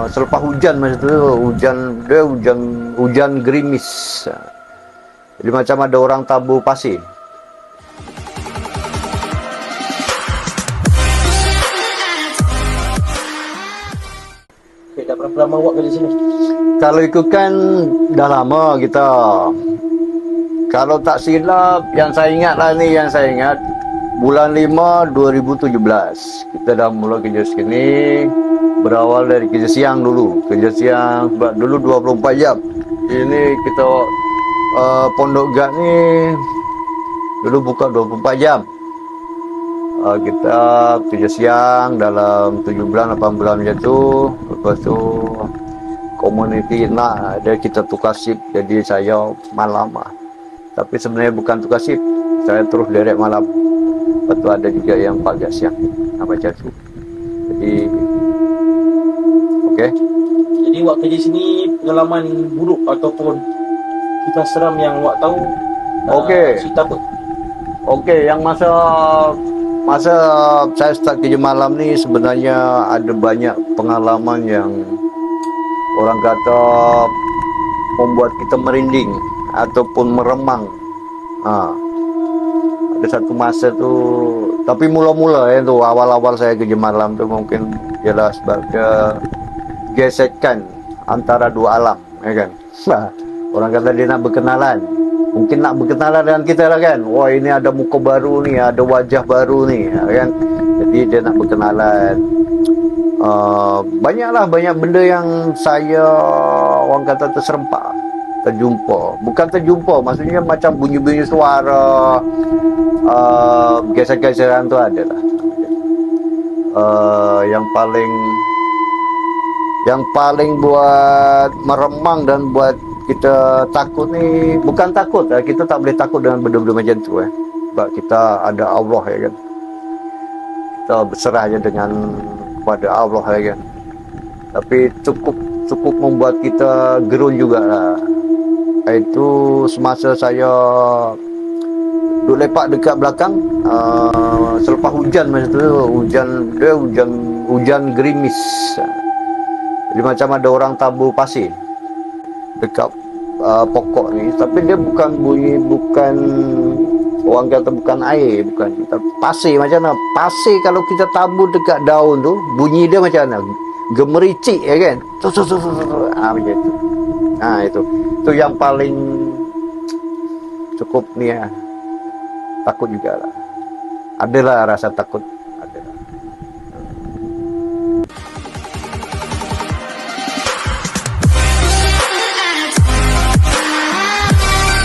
selepas hujan masa tu, hujan gerimis. Jadi macam ada orang tabur pasir. Okay, dah berapa lama awak kerja sini? Kalau ikutkan dah lama kita. Kalau tak silap, yang saya ingat bulan 5 2017 kita dah mula kerja sini. Berawal dari kerja siang dulu. Kerja siang sebab dulu 24 jam. Ini kita Pondok Gad ni dulu buka 24 jam. Kita kerja siang dalam 7 bulan 8 bulan macam tu. Lepas tu komuniti nak ada kita tukar shift, jadi saya malam lah. Tapi sebenarnya bukan tukar shift, saya terus direct malam. Lepas tu ada juga yang pagi siang, macam tu. Jadi okey. Jadi awak kerja sini pengalaman buruk ataupun kisah seram yang awak tahu? Okey. Cerita apa? Okey, yang masa saya start kerja malam ni sebenarnya ada banyak pengalaman yang orang kata membuat kita merinding ataupun meremang. Ada satu masa tu, tapi mula-mula tu awal-awal saya kerja malam tu mungkin ialah sebabnya gesekan antara dua alam, ya kan. Orang kata dia nak berkenalan. Mungkin nak berkenalan dengan kita lah kan. Wah, ini ada muka baru ni, ada wajah baru ni, kan. Jadi dia nak berkenalan. Banyak benda yang saya orang kata terjumpa. Bukan terjumpa, maksudnya macam bunyi-bunyi suara, geser-geseran tu ada lah. Yang paling buat meremang dan buat kita takut ni, bukan takut lah, kita tak boleh takut dengan benda-benda macam tu sebab kita ada Allah, ya kan. Kita berserah je dengan kepada Allah, ya kan. Tapi cukup membuat kita gerun jugalah. Itu semasa saya duduk lepak dekat belakang, selepas hujan masa tu, hujan gerimis. Jadi macam ada orang tabur pasir dekat pokok ni, tapi dia bukan orang kata bukan air, bukan, tapi pasir. Macam mana pasir kalau kita tabur dekat daun tu, bunyi dia macam mana, gemericik, ya kan. Macam tu. Itu yang paling cukup ni takut jugalah. Adalah rasa takut.